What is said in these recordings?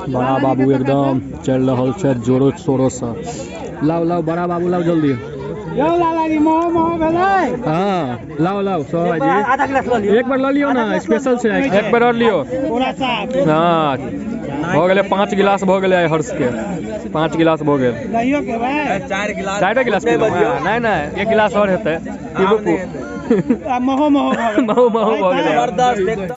बड़ा बाबू एकदम चल रहा है जोरों शोरों से। लाओ लाओ बड़ा बाबू लाओ जल्दी। हाँ लाओ लाओ सो जी एक बार लो लियो ना स्पेशल से एक बार और लियो। हाँ हो गए 5 गिलास हो गए हर्ष के 5 गिलास हो गए 4 गिलास नहीं नहीं 1 गिलास और हेतै महो हो गए।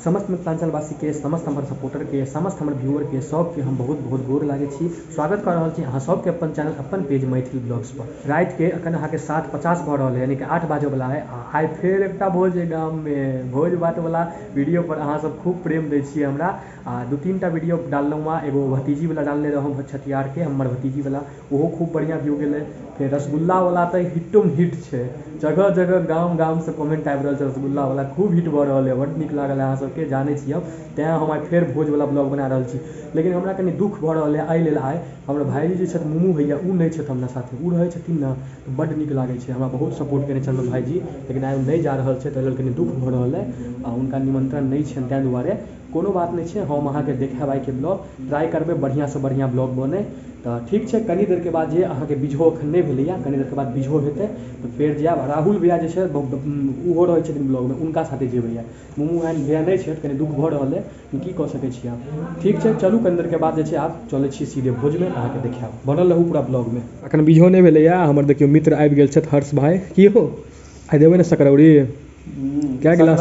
समस्त मिथिलांचलवासी के समस्त हमर सपोर्टर के समस्त हमर व्यूअर के सब के हम बहुत बहुत गोर लागे छी स्वागत कर रहल छी अहाँ सब के अपन चैनल अपन पेज मैथिल ब्लॉग्स पर। रात के अखन अहाँ के 7:50 भ रहल है यानी कि 8 बाजे वाला है। आइ फिर एकटा भोज गाम में भोज भात वाला वीडियो पर अहाँ सब खूब प्रेम दै छी हमरा। 2-3 टा वीडियो डाललहुँ वहाँ एगो भतीजी वाला डालने रहूँ छठियार के हमर भतीजी वाला ओहो खूब बढ़िया व्यू गेलै। फिर रसगुल्ला वाला तो हिटम हिट है जगह जगह गाम गाम से कमेंट आबि रहल छै रसगुल्ला वाला खूब हिट भऽ रहल है बड़ नीक लागल अहाँ सबके जानै छी हम तेँ हम आइ फेर भोज वाला ब्लॉग बना रहल छी। लेकिन हमरा कनि दुख भऽ रहल है एहि लेल आइ हमर भाईजी जे छथि मुमू भैया उ नहि छथि हमरा साथे उ रहै छथिन ने तऽ बड्ड नीक लागै छै हमरा बहुत सपोर्ट केने छथि भाईजी लेकिन आइ नहि जा रहल छै ताहि लेल कनि दुख भऽ रहल है आ हुनका निमंत्रण नहि छनि ताहि दुआरे कोनो बात नहीं है हम अहाँ के देखाब आई के ब्लॉग ट्राई करबे बढ़िया से बढ़िया ब्लॉग बने तो ठीक है। कनी देर के बाद जे अहाँ के बीझो अखन नहीं भेलैया कनी देर के बाद बीझो हेतै तो फिर जायब। राहुल भैया जे छै उहो रहै छथिन ब्लॉग में उनका साथे जेबै या मुमू एहन भैया नहीं छै कनी दुख भऽ रहल है की कऽ सकै छी आप। ठीक है चलू कनी देर के बाद जे छै आप चलै छी सीधे भोज में अहाँ के देखाब बनल रहू पूरा ब्लॉग में। अखन बीझो नहीं भेलैया हमर देखियो मित्र आबि गेल छथि हर्ष भाई की हो आइ देबै ने सकरौरी क्या गिलास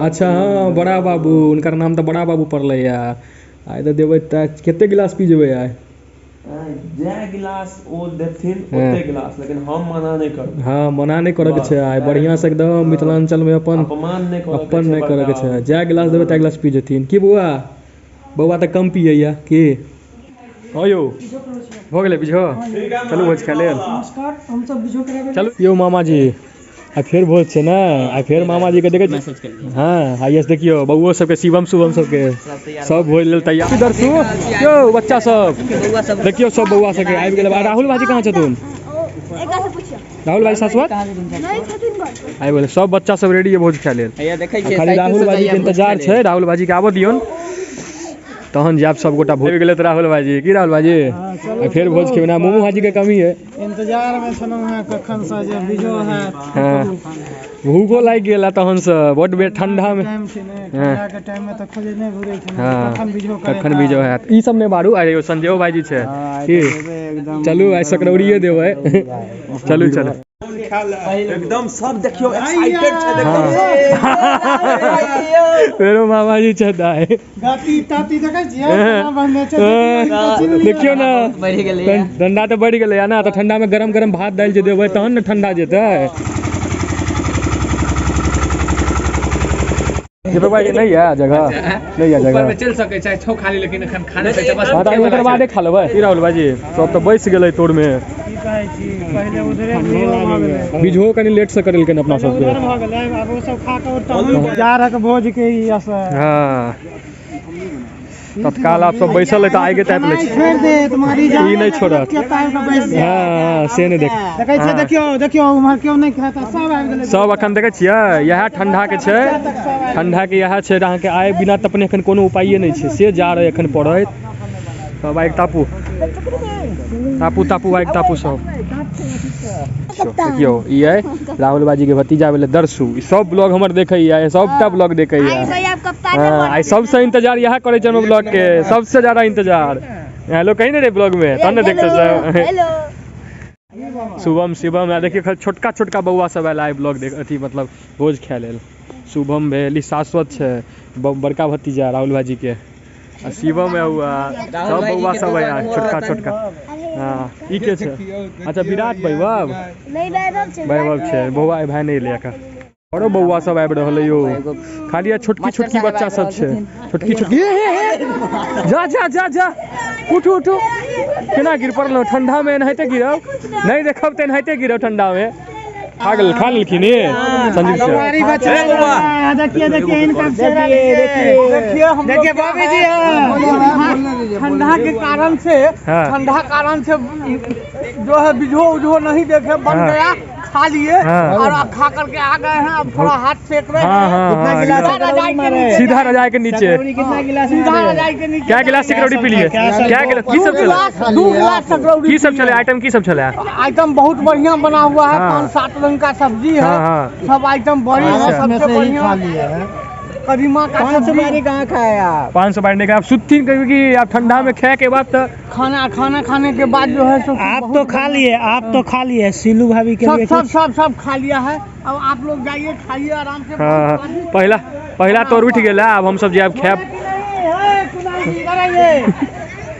अच्छा हाँ बड़ा बाबू उनका नाम तो बड़ा बाबू पड़ल आइ तो देवे केते गिलास पी जेबे आइ जे गिलास ओ देथिन ओते गिलास लेकिन हम मना नहीं करब। हाँ मना नहीं करे के छै आइ बढ़िया से एकदम मिथिलांचल में अपन नहीं करे के छै जे गिलास देवे ता गिलास पी जेथिन की बुआ बउआ तो कम पिए या की हो यो हो गेलै बिझो चलू भोज खा लेल नमस्कार हम सब बिझो कराबे चलू यो मामा जी आ फिर भोज छै ना आ फिर मामा जी के देखे हाँ आइए देखियो बउओ सबके शिवम शुभम सबके सब भोज लेल तैयार इधर सु यो बच्चा सब देखियो सब बउआ सबके आबि गेल। राहुल भाजी कहाँ छथुन राहुल भाई सासुर आबि गेल सब बच्चा सब रेडी है भोज खाय लेल खाली राहुल भाजी के इंतजार छै राहुल भाजी के आबो दियौन तहन जाब सब गोटा भोज गेले त राहुल भाजी की राहुल भाजी फिर भोज खेबना मोमू भाजी के कमी है इंतजार में छलौ है कखन से जे बिजो है भूखो लाग गेल तहन से बड बेर ठंडा में टाइम छै ने ठंडा के टाइम में त खोजे नहीं घुरे छै कखन बिजो है ई सब ने मारू अरे संजय भाजी छै की चलू आइ सकरौड़िए देबै चलू चलू एकदम सब देखियो एक्साइटेड छै देखियो फेरो मामा जी छै दाई गाती ताती देखै छियै केना बनने छै देखियो ना बढ़ि गेलै ठंडा तो बढ़ि गेलै ना तो ठंडा में गरम गरम भात दाल जे देबै तहन ने ठंडा जेतै ये भाई नहीं है जगह नहीं है जगह ऊपर में चल सके छै छौ खाली लेकिन एखन खाने से बस एकर बादे खा लेबै की राहुल भाई सब तो बैस गेलै तोड़ में की कहै छी पहले उधरे भ गेलै बीझो कनी लेट से करलकै अपना सब के उधर भ गेलै अब वो सब खा के उठा जारक भोज के ई असर हां तत्काल आप सब बैसल है तो आगे टाइप ले छोड़ दे तुम्हारी जान ई नहीं छोड़त हां से नहीं देखै छै देखियो उम्हर क्यों नहीं खाता सब आबि गेलै सब अखन देखै छियै यह ठंडा के छै ठंडा के यह छै अहाँ के आए बिना तपने एखन कोनो उपाय नहीं छै से जा रहे एखन पड़त सब आइ टापू टापू टापू आइ टापू सब देखियो ई है राहुल बाजी के भतीजा भेले दर्शु ई सब ब्लॉग हमर देखैया सबटा ब्लॉग देखैया आई सबसे इंतजार यह करे छै ब्लॉग के सबसे ज्यादा इंतजार हेलो कहीं नहीं रे ब्लॉग में तब ना देखते हेलो शुभम शिवम देखियो छोटका छोटका बउआ सब आयल आइ ब्लॉग देख अथी मतलब भोज खाय लेल शुभम भेली शाश्वत छै बड़का भतीजा राहुल भाजी के शिवम है हुआ सब बउआ सब है यार छोटका छोटका हां ई के छै अच्छा विराट वैभव नहीं वैभव छै बउआ भाई नहीं ले का औरो बउआ सब आबि रहल यो खाली छोटकी छोटकी बच्चा सब छै छोटकी छोटकी जा जा जा जा उठू उठू केना गिर पड़लो ठंडा में नहाइते गिरब नहीं देखब त नहाइते गिरब ठंडा में पागल खा लेलखिन संजीव से हमारी बच्चे देखिए इनका देखिए बाबू जी ठंडा के कारण से जो है बिझो उझो नहीं देखे बन गया खा लिए हाँ। और खा करके आ गए हैं, अब थोड़ा हाथ सेक रहे हाँ, हैं। हाँ, कितना हाँ, गिलास एकदम। रजाई के नीचे? सीधा रजाई के नीचे। कितना गिलास? सीधा रजाई के नीचे। क्या गिलास सिकरौड़ी पी लिए? क्या गिलास? की सब चला? 2 गिलास सकरौड़ी की सब चले? आइटम की सब चला? आइटम बहुत बढ़िया बना हुआ है। हाँ। 5-7 रंग का सब्जी है। हाँ, हाँ। सब आइटम बढ़िया है। सबसे बढ़िया कदीमा का सब्जी। कहाँ खाया आप? 500 बांटने का आप सुत्थी, क्योंकि आप ठंडा में खाए के बाद तो खाना खाने के बाद जो है सो आप तो खा लिए सीलू भाभी के लिए सब खा लिया है। अब आप लोग जाइए खाइए आराम से। हाँ, पहला तो उठ गेला, अब हम सब जाब खाब।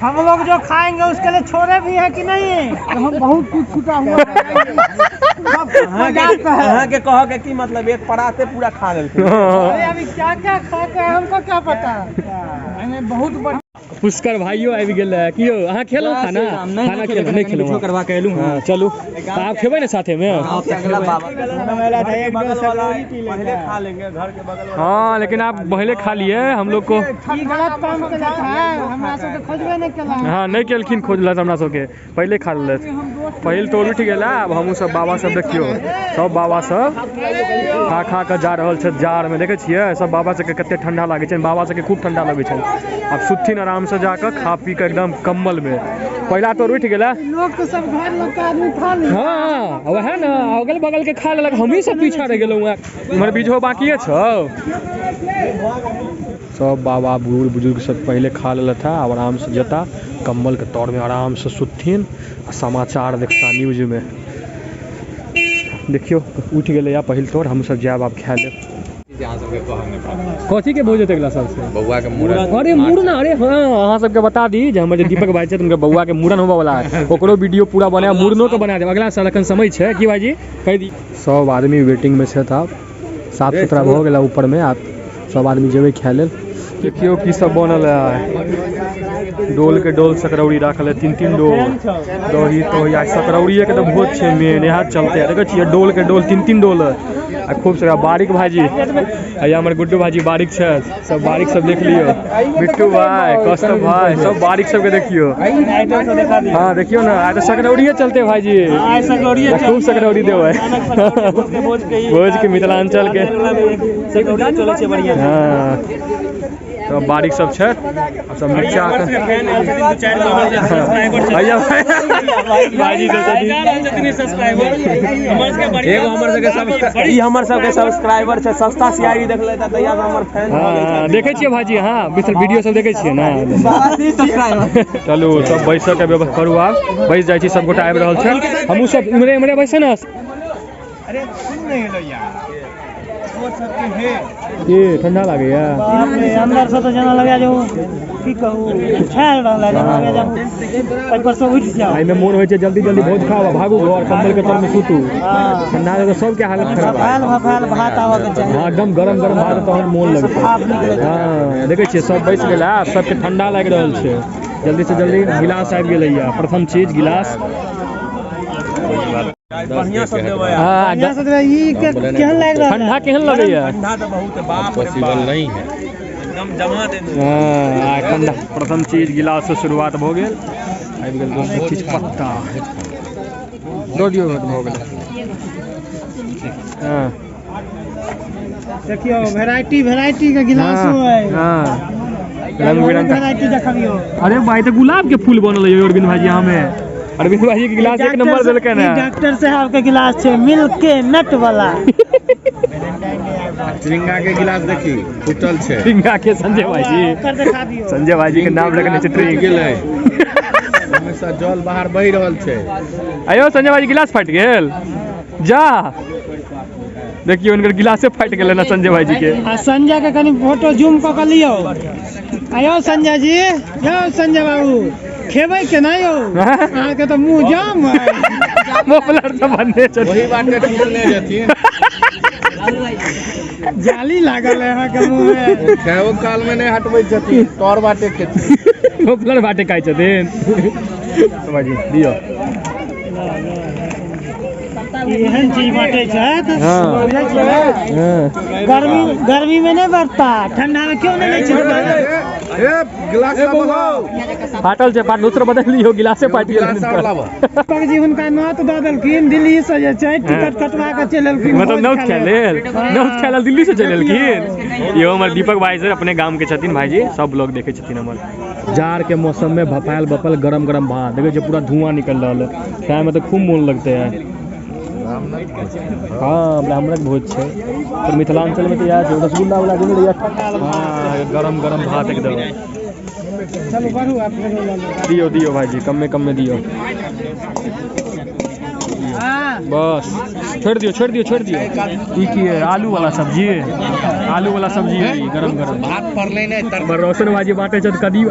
हम लोग जो खाएंगे उसके लिए छोरे भी है कि नहीं? हम बहुत कुछ छुटा हुआ अहाँ के कह के की मतलब एक पराते पूरा खा लेते। अरे अभी क्या खा के हमको क्या पता। हमें बहुत बढ़िया। पुष्कर भाइयों आबि गेल है कि अहाँ खेलौ खाना खेलौ नहीं खेलौ करवा के एलू। हां चलू आप खेबै ने साथे में। पहले खा लेंगे घर के बगल। हां लेकिन आप पहले खा लिए, हम लोग को गलत काम के जाता है। हमरा सब के खोजबे नहीं केला। हां नहीं केलखिन, खोजलस हमरा सब के, पहले खा लेलस। पहले तो उठ गेला, अब हमहू सब बाबा सब देखियो, सब बाबा सब खा के जा रहल छै जार में। देखे छियै सब बाबा सब के कते ठंडा लागे छै, बाबा सब के खूब ठंडा लगे छै। अब सुथिन आराम से जाकर खा पी के एकदम कम्बल में। पहला तो उठ गेला, लोग तो सब घर लोग का आदमी खा ले। हाँ वह ना अगल बगल के खा लेलक, हम ही सब पीछा रह गेलौ। इमहर बीजो बाकी छौ। सब बाबा बूढ़ बुजुर्ग सब पहले खा लेला था, अब आराम से जता कम्बल के तौर में आराम से सुथिन, समाचार देखता न्यूज में। देखियो उठ गेले या पहिल तोर, हम सब जाब आप खा ले। कथी के भोज हेतै सबसे? बउआ के मूड़न। अरे मूड़न, अरे हाँ अहाँ सबके बता दी जे हमर दीपक भाई छै उनके बउआ के मूड़न होबा वाला है, ओकरो वीडियो पूरा बना, मूड़नो के बना देब अगला साल। अखन समय छै की भाईजी कह दी। सब आदमी वेटिंग में छै, था साफ सुथरा भ गेला ऊपर में, आप सब आदमी जेबै खाय लेल। देखियो की सब बनल है, डोल के डोल सकरौड़ी राखल है, 3 डोल दही तो या सकरौड़िए के तो भोज छै मेन, यहाँ चलते है। देखो छियै डोल के डोल 3 डोल आ खूब सारा बारीक भाजी। आ हमर गुड्डू भाजी बारीक छै, सब बारीक सब देख लियो, बिट्टू भाई कौस्तभ भाई सब बारीक सब के देखियो। हाँ देखियो ना, आज तो सकरौड़िए चलते भाईजी, खूब सकरौड़ी देवे भोज के मिथिलांचल के। हाँ तो बारीक सब छै, सब मिर्चा हमर सबके सब्सक्राइबर छै, सस्ता सियारी देख लेता त यार हमर फैन भ गेल छै। देखे छियै भाजी, हाँ वीडियो सब देखे छियै ना। चलू सब बैस के व्यवस्था करू, आब बैस जाइ छी, सब गोटा आबि रहल छै, हमहूँ सब इमरे इमरे बैसे ना। अरे सुन नहीं हेलो यार, वो सब के है ये ठंडा लागे या अंदर से तो जना लगा जो की कहू छाल रहला लगा जाऊ पर से उठ जाओ। आई में मोन होय छै जल्दी जल्दी भोज खाओ, भागू घर कंबल के तर में सुतू। ठंडा लगे सब के हालत खराब है। भात आवा के चाहिए। हां एकदम गरम गरम भात तहन मोन लगतै। हां देखे छियै सब बैस गेला, सबके ठंडा लागि रहल छै, जल्दी से जल्दी गिलास आबि गेलै या। प्रथम चीज गिलास बढ़िया सब देबै। हां बढ़िया से ई केहन लाग रहल? ठंडा केहन लगैया? ठंडा तो बहुत है, बाप रे पॉसिबल नहीं है। एकदम जमा दे दो। हां ठंडा। प्रथम चीज गिलास से शुरुआत भ गेल, आबि गेल दोसर चीज पत्ता दो दियो भ गेल। हां देखियो वैरायटी के गिलास है। हां रंग बिरंग वैरायटी देखियो। अरे भाई तो गुलाब के फूल बनल है अरविंद भाई यहाँ में। अरविंद भाई के गिलास एक नंबर देलकै ना। डॉक्टर साहब के गिलास छै मिल्क के नट वाला। श्रृंगा के गिलास देखी फुटल छै। श्रृंगा के संजय भाई जी, कर दिखा दियो। संजय भाई जी के नाम रखने छै ट्रिंग गेलै हमेशा जल बाहर बहि रहल छै। आयो संजय भाई गिलास फाटि गेल जा, देखियो उनकर गिलासे फाटि गेलै ना संजय भाई जी के। आ संजय के कनी फोटो जूम क लियो। आयो संजय जी, यो संजय बाबू खेबै के नहीं हो? अहाँ के तो मुंह जाम है। मोफलर से बनने छै, वही बाटे टूटले जथिन, जाली लागल है अहाँ के मुंह में। खाओ काल में नहीं हटबै जथिन, तोर बाटे खेती मोफलर बाटे खाइ छथिन। भाई दियो एहन चीज बाटे छै। हाँ। बुझै छियै? गर्मी में नहीं बढ़ता, ठंडा में क्यों नहीं लै छै? गिलास फाटल छै फाट दूसरा बदल लियो गिलासे फाट गेल दीपक जी हुनका नौत दऽ देलखिन दिल्ली से जे छै टिकट कटवा के चलि एलखिन मतलब नौत खेलल दिल्ली से चलि एलखिन यो हमर दीपक भाई से अपने गांव के छथिन भाईजी सब लोग देखे छथिन हमर जाड़ के मौसम में भपायल बपल गरम गरम भात देखे छै पूरा धुआं निकल रहल है खाए में तो खूब मोन लगते है हाँ ब्राह्मणक भोज छै और मिथिलांचल में तो यार रसगुल्ला वाला दिन हाँ गरम गरम भात एकदम चलो बढ़ू आप दियो भाईजी कम में दियो बस छोड़ दियो ई की है आलू वाला सब्जी है गरम भात पड़ले नै रोशन भाजी बाटे छ कदी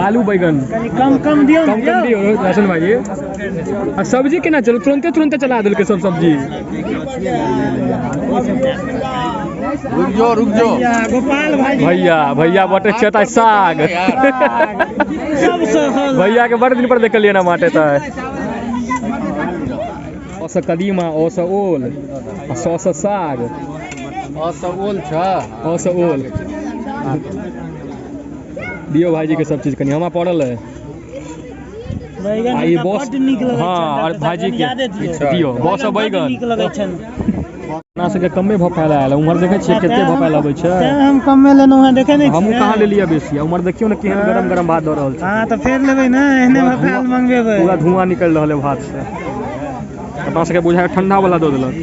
आलू बैगन कम दियो रोशन भाजी आ सब्जी केना चलो तुरंते चला देलके सब सब्जी रुक जो गोपाल भाई भैया बाटे छ साग भैया के बड़ दिन पर देखलिए ना बाटे त ओस कदीमा ओस ओल सौस साग ओस ओल दियो भाईजी के सब चीज कनी हमा पड़ल है आई बॉस हाँ और भाईजी के दियो बॉस बैगन नीक लगै छन अपना सबके कमे भपायल आयल उमर देखे छियै कते भपायल आबै छै हम कमे लेनो है देखे नहीं हमहू कहाँ लेलिए बेसी उमर देखियो ना केहन गरम भात दऽ रहल छै हां तो फेर लेबै ना एहने भपायल मंगबेबै पूरा धुआं निकल रहल है भात से अपना सबके बुझाय ठंडा वाला दऽ देलक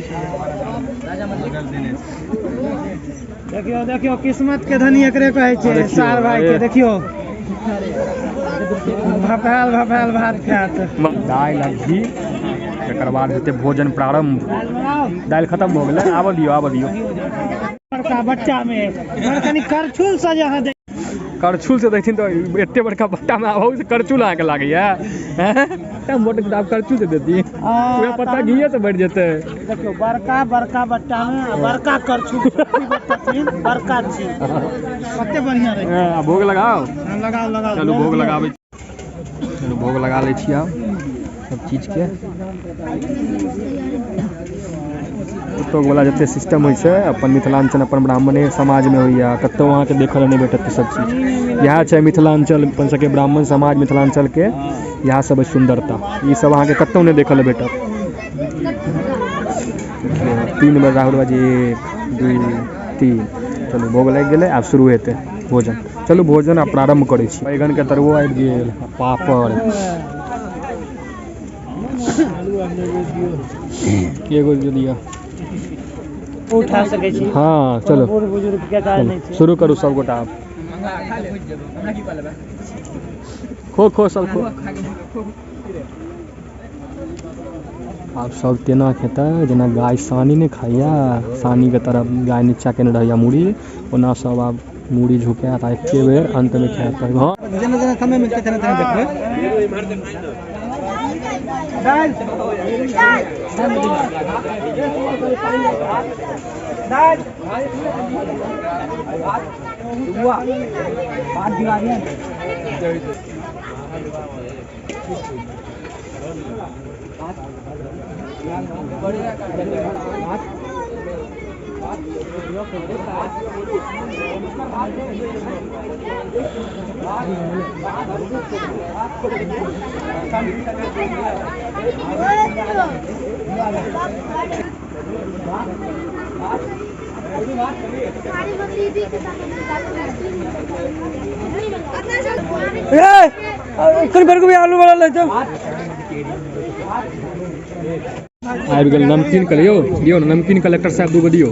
देखियो किस्मत के धनी एकरे कहै छै सार भाई के देखियो भपायल भात खात दाल आ घी एकर बाद हेतै भोजन प्रारंभ दाल खत्म हो गेलै आब दियो बड़का बच्चा में कनी करछुल से जहां करछुल से देखथिन तो एते बड़का बट्टा में आबौ से करछुल आके लागैया हैं मोटे किताब करछुल से देती पूरा पत्ता घिये से बढ़ जेतै देखियो बड़का बट्टा में बड़का करछुल बड़का चीज कते बढ़िया रहे भोग लगाओ लगाओ चलो भोग लगाबै चलो भोग लगा लै छी आब सब चीज के भोग वाला जते सिस्टम होइ छै अपन मिथिलांचल अपन ब्राह्मणे समाज में होइया कतौ अहाँ के देखल नहीं भेटत सब चीज यह छै मिथिलांचल अपन सबके ब्राह्मण समाज मिथिलांचल के यह सब सुंदरता ई सब अहाँ के कतौ नहीं देखल भेटत 3 बेर राहुल बाजी 1 2 3 चलो भोग लग गेलै आब शुरू हेतै भोजन चलू भोजन आब प्रारंभ करै छी बैगन के तरुआ आबि गेल पापड़ एगो दिया उठा सकै छी हाँ चलो बूढ़ बुजुर्ग के काज नहीं छै शुरू करू सब गोटा खो सब खो आप सब तेना खेतै जेना गाय सानी नहीं खाइया सानी के तरफ गाय नीचा केने रहैया मुड़ी ओना सब आब मुड़ी झुकायत आ एके बेर अंत में खायत हाँ जेना समय मिलतै तेना देखबै आलू वाला ले जाओ आबि गेल नमकीन के दियो ना नमकीन कलेक्टर साहब दूगो दियो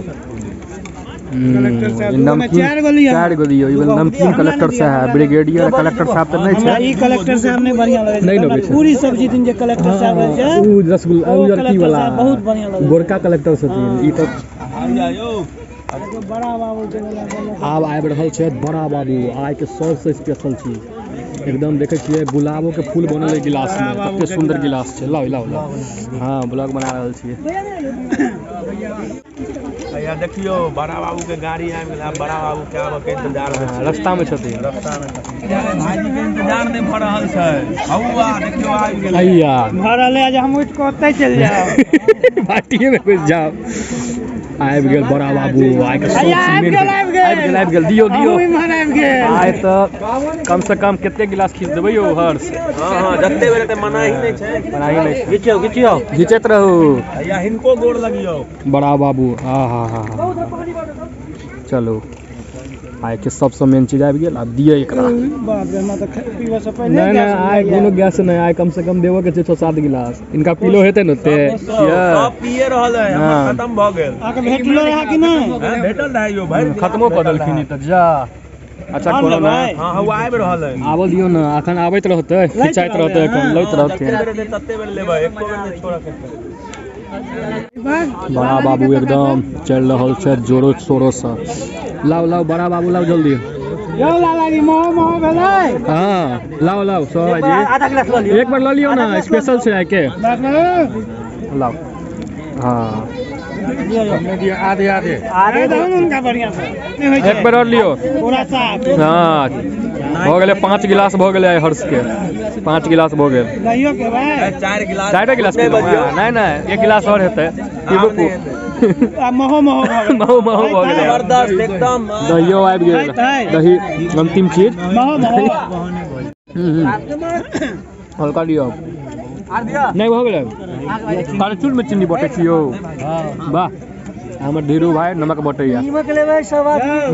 चार गो दियो ई नमकीन कलेक्टर साहब ब्रिगेडियर कलेक्टर साहब त नहीं छै ई कलेक्टर साहब नहीं बढ़िया लगे नहीं लगे छै पूरी सब्जी दिन जे कलेक्टर साहब है छै ऊ रसगुल्ला उजर की वाला बहुत बढ़िया लगे गोरका कलेक्टर छथिन ई त बड़ा बाबू के आब आबि रहल छै बड़ा बाबू आइ के सबसे स्पेशल चीज एकदम देखे छियै गुलाबो के फूल बनल है गिलास में कते सुंदर गिलास छै लाओ हां ब्लॉग बना रहल छियै या देखियो बड़ा बाबू के गाड़ी आबि गेल बड़ा बाबू के आबे के इंतजार में रास्ता में छथिन भाईजी के इंतजार नहीं भ रहल छै हौआ देखियो आबि गेल अय्या भरल है जे हम उठ के ओतै चल जाओ बाटिए में घुस जाओ आबि गेल बड़ा बाबू आइ के आबि गेल दियो अहूँ इम्हर आबि गेल आइ तऽ कम से कम कते गिलास खींच देबै यौ हर्ष हाँ जते बेरे ते मना ही नहीं छै बनाही नहि खिचियो घिचैत रहू या हिनको गोड़ लगियो बड़ा बाबू हा चलो आइ के सबसे मेन चीज आबि गेल आब दियै एकरा बाप रे हमरा तऽ पीबऽ से पहिले नहीं आइ कोनो गैस नहीं आइ कम से कम देबो के छै 6-7 गिलास इनका पीलो हेतै न ओते सब पिए रहल है हमर खत्म भ गेल आके भेटलो रहा कि नहीं भेटल रहे यो भाई खत्मो कऽ देलखिन तऽ जा अच्छा कोनो ना हां हौ आबि रहल है आबो दियौ ना अखन आबैत रहतै खिंचाइत रहतै अखन लैत रहतै तते बेर लेबै एको बेर नहीं छोड़ा के बड़ा बाबू एकदम चल रहल छै जोरो शोरो से लाओ बड़ा बाबू लाओ जल्दी यौ लाला जी मोह भेलै हाँ लाओ सोहा जी आधा गिलास लऽ लियो एक बार लऽ लियो ना स्पेशल छै आइ के लाओ हाँ आधे दहन उनका बढ़िया से एक बार और लियो पूरा साफ हाँ भऽ गेलै 5 गिलास भऽ गेलै आइ हर्ष के 5 गिलास भऽ गेल लइयो के भाई 4 गिलास 4 गिलास नहीं एक गिलास और हेतै महो भऽ गेल महो भऽ गेलै जबरदस्त एकदम दहियो आबि गेल दही अंतिम चीज महो हल्का लियो नहीं भऽ गेलै करचूर में चीनी बटै छियो वाह हमर धीरू भाई नमक बटैया नीमक लेबै सब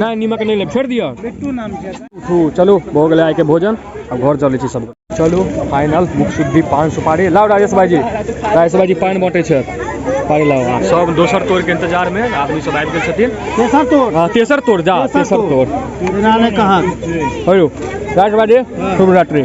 नहीं नीमक नहीं ले फेर दियो बिट्टू नाम छै उठू चलू भऽ गेलै आइ के भोजन अब घर चलै छी सब चलू फाइनल मुख शुद्धि पान सुपारी लाओ राजेश भाईजी पान बटै छै पारी लाओ सब दोसर तोड़ के इंतजार में आदमी सब आबि गेल छथिन तेसर तोड़ जा तेसर तोड़ ने कहा हेलो राज बाजे शुभ रात्रि